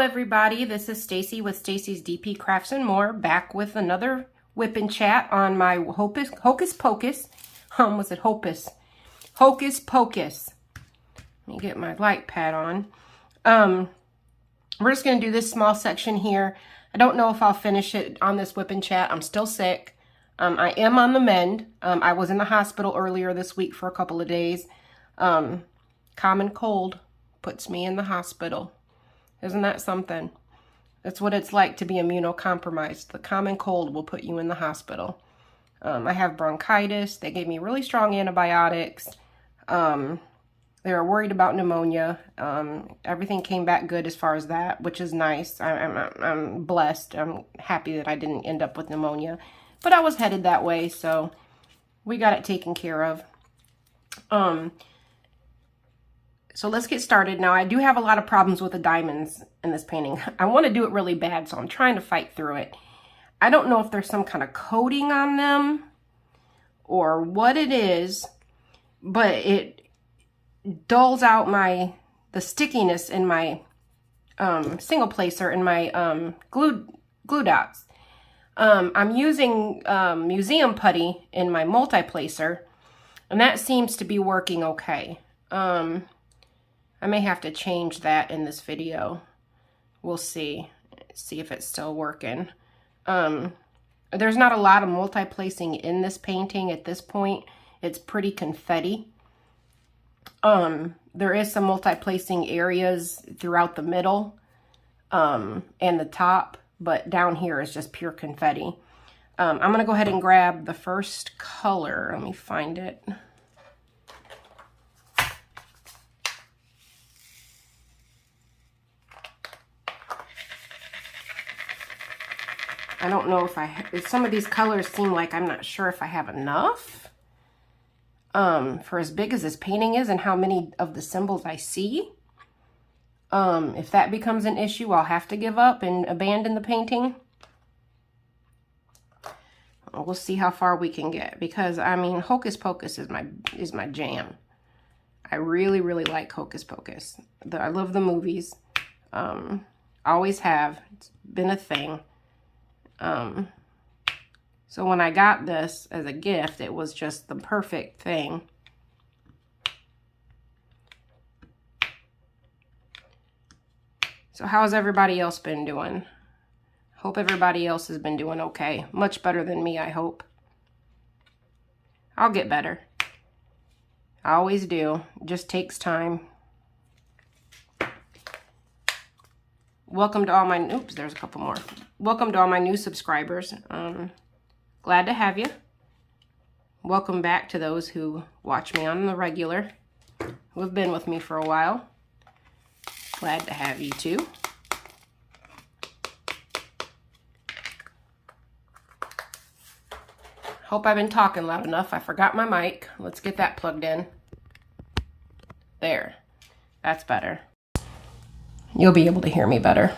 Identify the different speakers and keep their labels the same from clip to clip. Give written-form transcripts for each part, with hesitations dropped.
Speaker 1: everybody, this is Stacy with Stacy's DP Crafts and More, back with another whip and chat on my Hocus Pocus. Was it Hocus? Hocus Pocus. Let me get my light pad on. We're just going to do this small section here. I don't know if I'll finish it on this whip and chat. I'm still sick. I am on the mend. I was in the hospital earlier this week for a couple of days. Common cold puts me in the hospital. Isn't that something? That's what it's like to be immunocompromised. The common cold will put you in the hospital. I have bronchitis. They gave me really strong antibiotics. They were worried about pneumonia. Everything came back good as far as that, which is nice. I'm blessed. I'm happy that I didn't end up with pneumonia. But I was headed that way, so we got it taken care of. So let's get started. Now, I do have a lot of problems with the diamonds in this painting. I want to do it really bad, so I'm trying to fight through it. I don't know if there's some kind of coating on them or what it is, but it dulls out the stickiness in my single placer and my glue dots. I'm using museum putty in my multi-placer, and that seems to be working okay. I may have to change that in this video. We'll see if it's still working. There's not a lot of multi-placing in this painting at this point. It's pretty confetti. There is some multi-placing areas throughout the middle and the top, but down here is just pure confetti. I'm going to go ahead and grab the first color. Let me find it. I don't know if some of these colors seem like I'm not sure if I have enough for as big as this painting is and how many of the symbols I see. If that becomes an issue, I'll have to give up and abandon the painting. We'll see how far we can get, because I mean, Hocus Pocus is my jam. I really, really like Hocus Pocus. I love the movies. Always have. It's been a thing. So when I got this as a gift, it was just the perfect thing. So how's everybody else been doing? Hope everybody else has been doing okay. Much better than me, I hope. I'll get better. I always do. It just takes time. Welcome to all my, oops, there's a couple more. Welcome to all my new subscribers. Glad to have you. Welcome back to those who watch me on the regular, who have been with me for a while. Glad to have you too. Hope I've been talking loud enough. I forgot my mic. Let's get that plugged in. There. That's better. You'll be able to hear me better.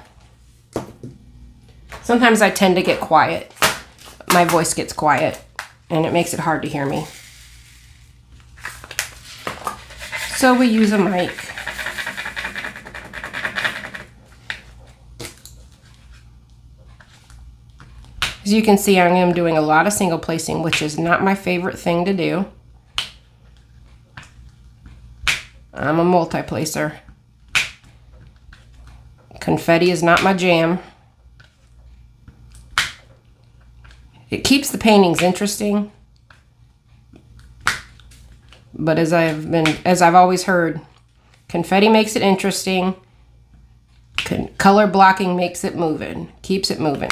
Speaker 1: Sometimes I tend to get quiet. My voice gets quiet, and it makes it hard to hear me. So we use a mic. As you can see, I am doing a lot of single placing, which is not my favorite thing to do. I'm a multi-placer. Confetti is not my jam. It keeps the paintings interesting. But as I've always heard, confetti makes it interesting. Color blocking makes it moving, keeps it moving.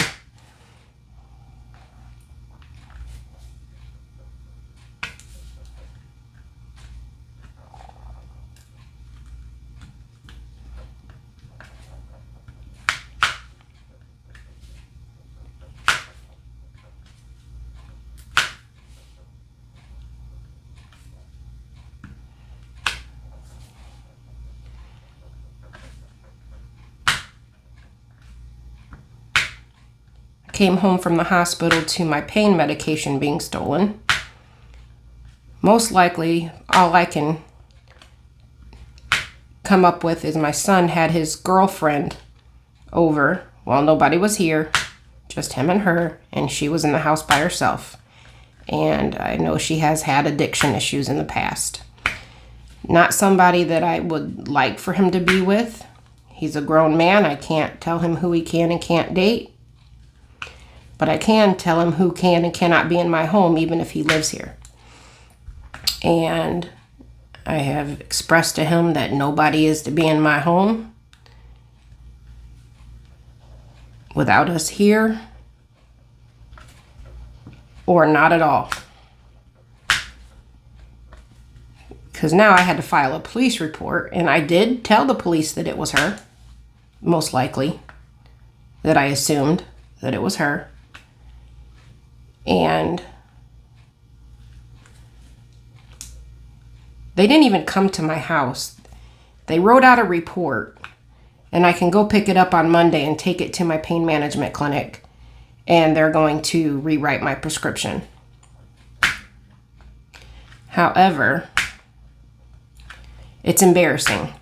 Speaker 1: Came home from the hospital to my pain medication being stolen. Most likely, all I can come up with is my son had his girlfriend over while nobody was here, just him and her, and she was in the house by herself. And I know she has had addiction issues in the past. Not somebody that I would like for him to be with. He's a grown man. I can't tell him who he can and can't date. But I can tell him who can and cannot be in my home, even if he lives here. And I have expressed to him that nobody is to be in my home without us here, or not at all. Because now I had to file a police report, and I did tell the police that it was her, most likely, that I assumed that it was her. And they didn't even come to my house. They wrote out a report, and I can go pick it up on Monday and take it to my pain management clinic, and they're going to rewrite my prescription. However, it's embarrassing.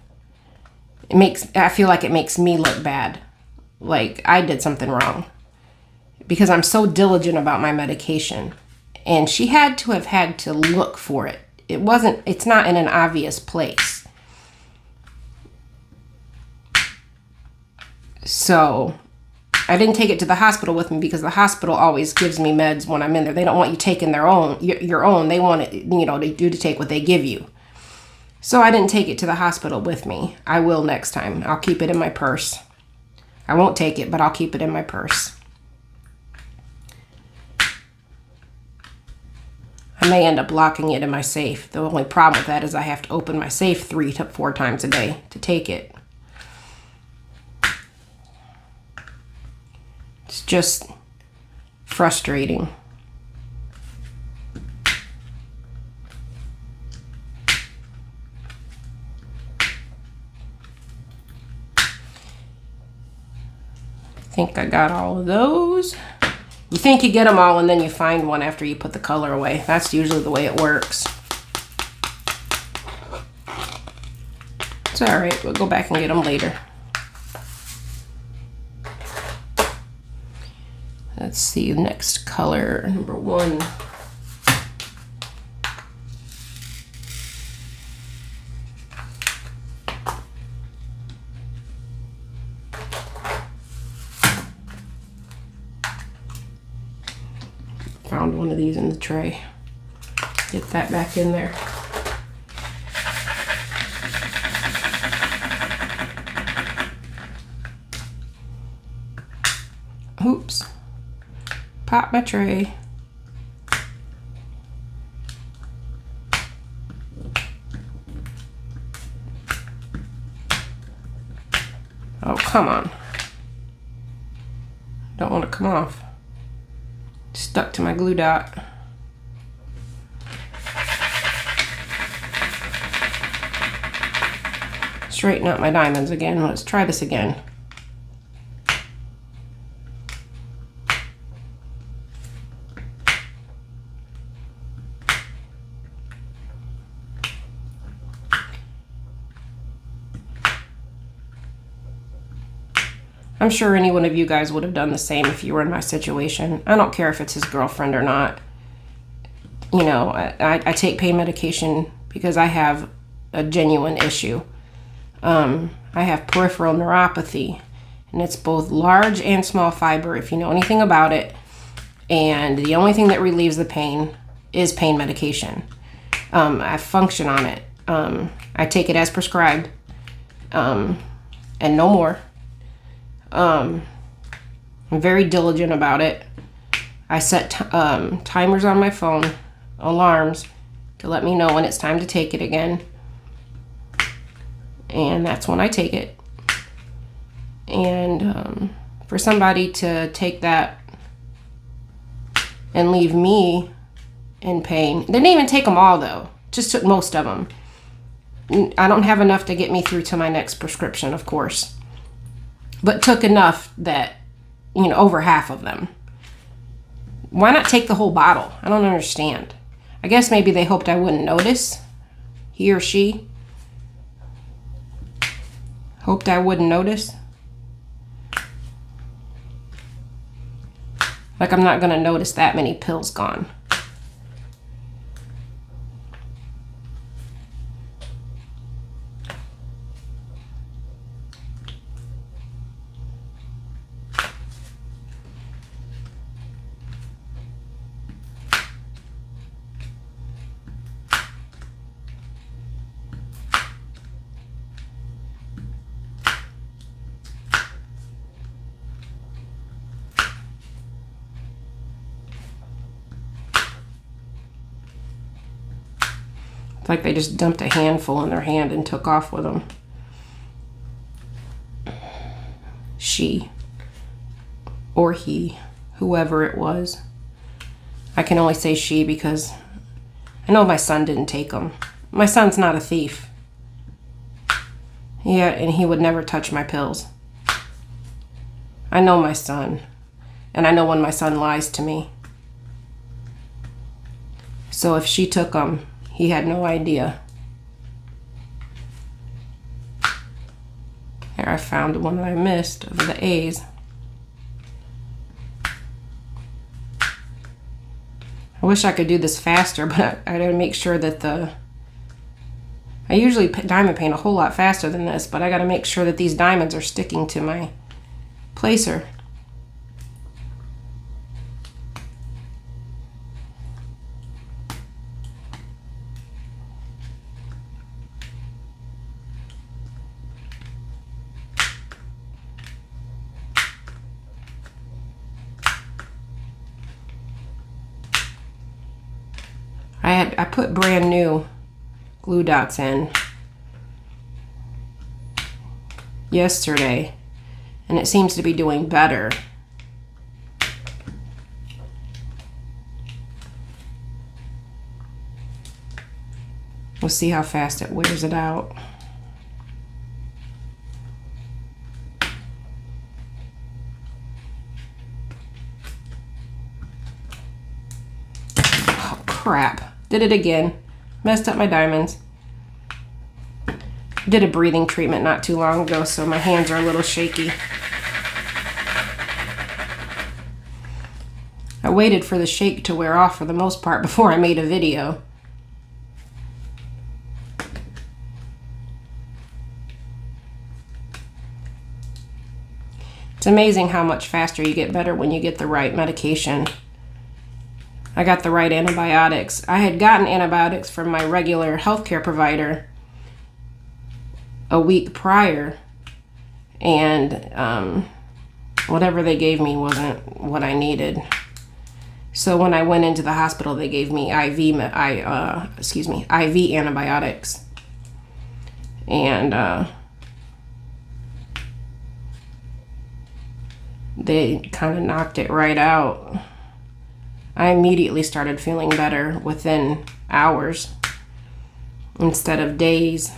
Speaker 1: I feel like it makes me look bad, like I did something wrong, because I'm so diligent about my medication, and she had to look for it. It's not in an obvious place. So I didn't take it to the hospital with me, because the hospital always gives me meds when I'm in there. They don't want you taking your own. They want it, to take what they give you. So I didn't take it to the hospital with me. I will next time. I'll keep it in my purse. I won't take it, but I'll keep it in my purse. I may end up locking it in my safe. The only problem with that is I have to open my safe 3 to 4 times a day to take it. It's just frustrating. I think I got all of those. You think you get them all, and then you find one after you put the color away. That's usually the way it works. It's all right. We'll go back and get them later. Let's see, the next color, number 1. Found one of these in the tray. Get that back in there. Oops. Pop my tray. Oh, come on. Don't want to come off. Stuck to my glue dot. Straighten out my diamonds again. Let's try this again. I'm sure any one of you guys would have done the same if you were in my situation. I don't care if it's his girlfriend or not. I take pain medication because I have a genuine issue. I have peripheral neuropathy, and it's both large and small fiber, if you know anything about it. And the only thing that relieves the pain is pain medication. I function on it. I take it as prescribed, and no more. I'm very diligent about it. I set timers on my phone, alarms, to let me know when it's time to take it again. And that's when I take it. And for somebody to take that and leave me in pain. They didn't even take them all, though. Just took most of them. I don't have enough to get me through to my next prescription, of course. But took enough that, over half of them. Why not take the whole bottle? I don't understand. I guess maybe they hoped I wouldn't notice. He or she hoped I wouldn't notice. Like I'm not going to notice that many pills gone. It's like they just dumped a handful in their hand and took off with them. She or he, whoever it was. I can only say she because I know my son didn't take them. My son's not a thief. Yeah, and he would never touch my pills. I know my son, and I know when my son lies to me. So if she took them, he had no idea. Here, I found the one that I missed of the A's. I wish I could do this faster, but I gotta make sure that I usually diamond paint a whole lot faster than this, but I gotta make sure that these diamonds are sticking to my placer. I put brand new glue dots in yesterday, and it seems to be doing better. We'll see how fast it wears it out. Oh, crap. Did it again. Messed up my diamonds. Did a breathing treatment not too long ago, so my hands are a little shaky. I waited for the shake to wear off for the most part before I made a video. It's amazing how much faster you get better when you get the right medication. I got the right antibiotics. I had gotten antibiotics from my regular healthcare provider a week prior, and whatever they gave me wasn't what I needed. So when I went into the hospital, they gave me IV antibiotics, and they kind of knocked it right out. I immediately started feeling better within hours instead of days.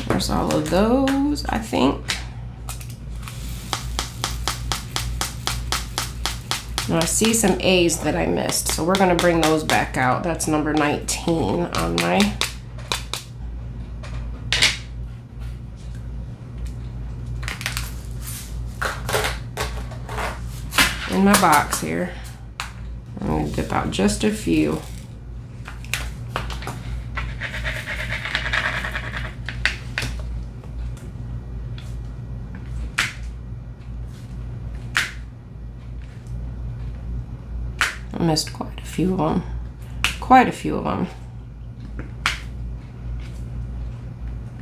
Speaker 1: There's all of those, I think. Now I see some A's that I missed, so we're gonna bring those back out. That's number 19 on my in my box here. I'm gonna dip out just a few. I missed quite a few of them. Quite a few of them.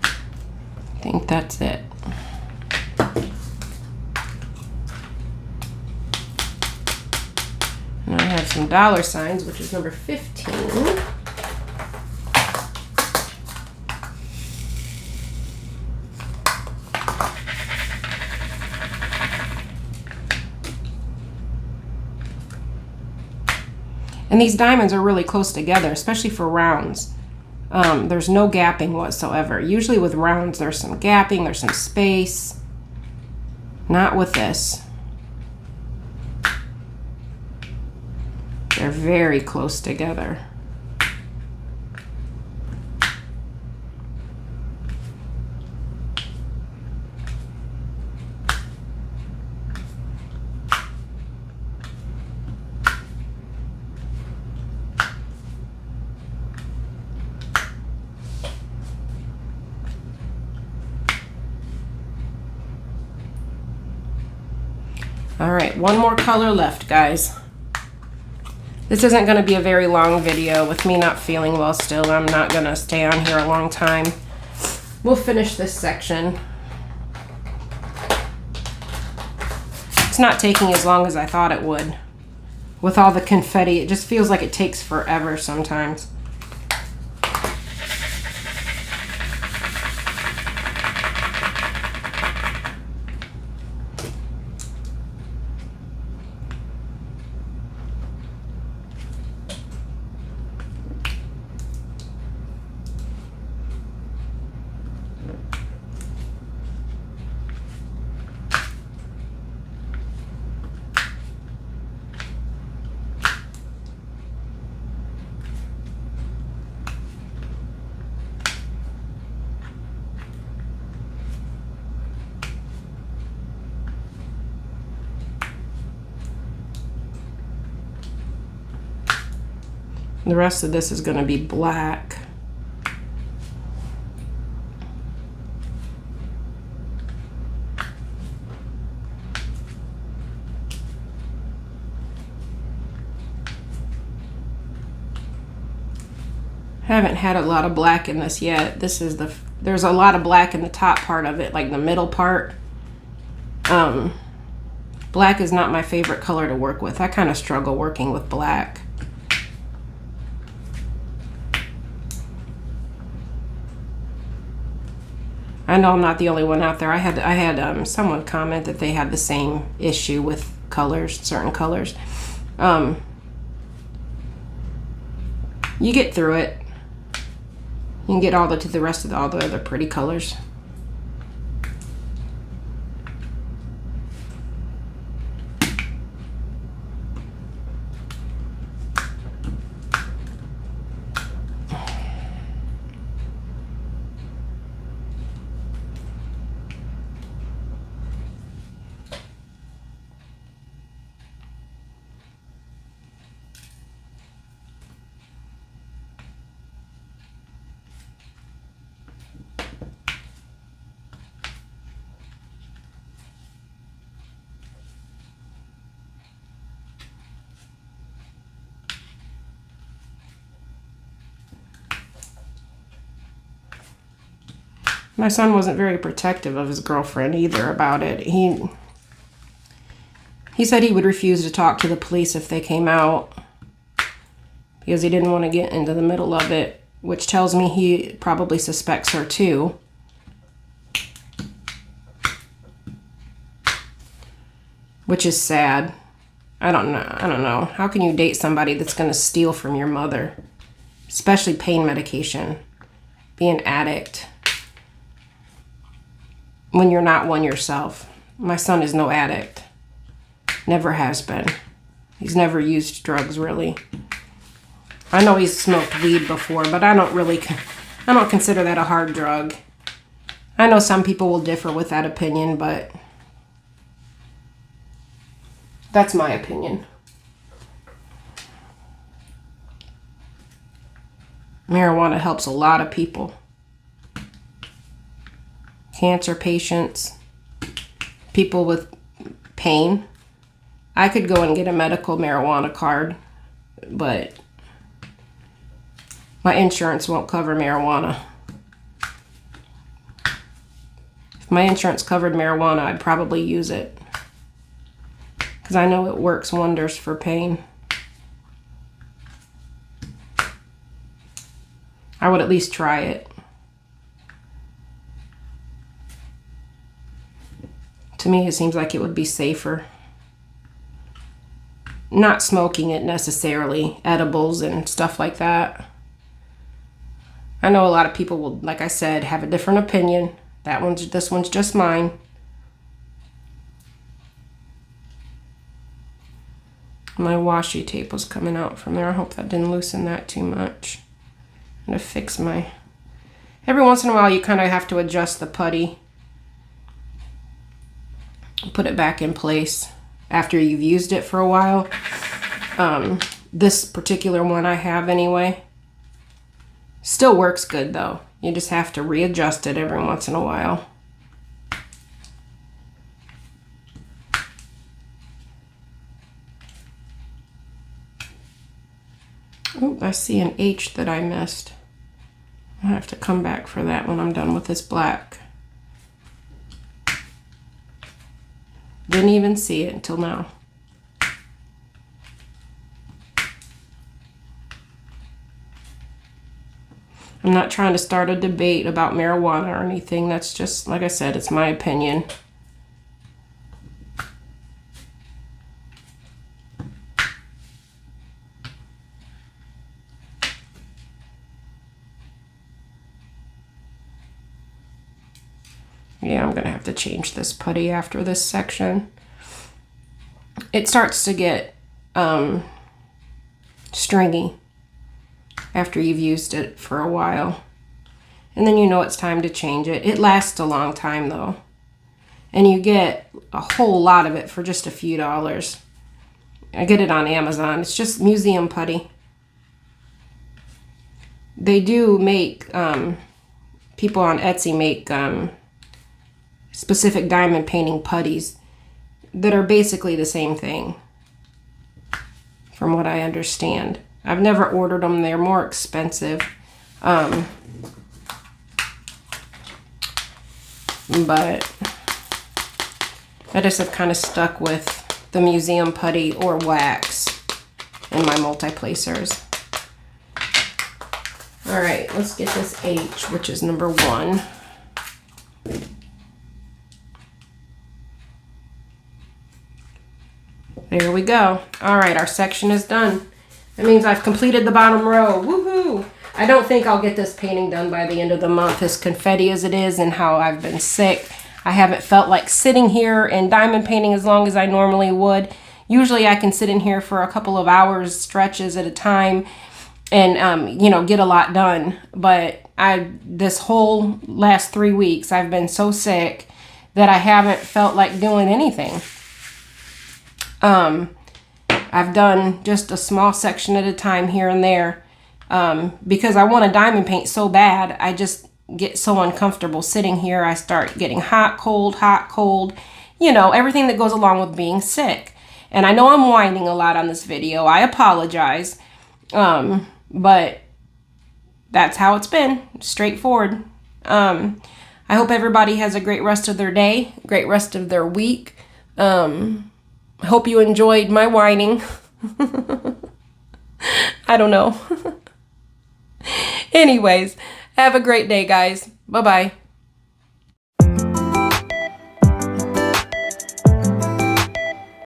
Speaker 1: I think that's it. And I have some dollar signs, which is number 15. And these diamonds are really close together, especially for rounds. There's no gapping whatsoever. Usually with rounds, there's some gapping, there's some space. Not with this. They're very close together. All right, one more color left, guys. This isn't going to be a very long video with me not feeling well still. I'm not going to stay on here a long time. We'll finish this section. It's not taking as long as I thought it would. With all the confetti, it just feels like it takes forever sometimes. The rest of this is going to be black. Haven't had a lot of black in this yet. There's a lot of black in the top part of it, like the middle part. Black is not my favorite color to work with. I kind of struggle working with black. I know I'm not the only one out there. I had someone comment that they had the same issue with colors, certain colors. You get through it. You can get all the rest of all the other pretty colors. My son wasn't very protective of his girlfriend either about it. He said he would refuse to talk to the police if they came out because he didn't want to get into the middle of it, which tells me he probably suspects her too. Which is sad. I don't know. How can you date somebody that's going to steal from your mother? Especially pain medication. Be an addict. When you're not one yourself. My son is no addict. Never has been. He's never used drugs, really. I know he's smoked weed before, but I don't consider that a hard drug. I know some people will differ with that opinion, but that's my opinion. Marijuana helps a lot of people. Cancer patients, people with pain. I could go and get a medical marijuana card, but my insurance won't cover marijuana. If my insurance covered marijuana, I'd probably use it because I know it works wonders for pain. I would at least try it. To me, it seems like it would be safer. not smoking it necessarily, edibles and stuff like that. I know a lot of people will, like I said, have a different opinion. This one's just mine. My washi tape was coming out from there. I hope that didn't loosen that too much. I'm gonna fix my... Every once in a while you kind of have to adjust the putty. Put it back in place after you've used it for a while. This particular one I have anyway. Still works good though. You just have to readjust it every once in a while. Oh, I see an H that I missed. I'll have to come back for that when I'm done with this black. Didn't even see it until now. I'm not trying to start a debate about marijuana or anything. That's just, like I said, it's my opinion. Yeah, I'm gonna have to change this putty after this section. It starts to get stringy after you've used it for a while. And then you know it's time to change it. It lasts a long time though. And you get a whole lot of it for just a few dollars. I get it on Amazon. It's just museum putty. They do make, people on Etsy make specific diamond painting putties that are basically the same thing, from what I understand. I've never ordered them. They're more expensive. But I just have kind of stuck with the museum putty or wax in my multi-placers. All right, let's get this H, which is number 1. There we go. All right, our section is done. That means I've completed the bottom row. Woohoo! I don't think I'll get this painting done by the end of the month, as confetti as it is and how I've been sick. I haven't felt like sitting here and diamond painting as long as I normally would. Usually I can sit in here for a couple of hours, stretches at a time, and you know, get a lot done. But this whole last 3 weeks, I've been so sick that I haven't felt like doing anything. I've done just a small section at a time here and there, because I want to diamond paint so bad. I just get so uncomfortable sitting here. I start getting hot, cold, you know, everything that goes along with being sick. And I know I'm whining a lot on this video. I apologize. But that's how it's been, straightforward. I hope everybody has a great rest of their day, great rest of their week. I hope you enjoyed my whining. I don't know. Anyways, have a great day, guys. Bye-bye.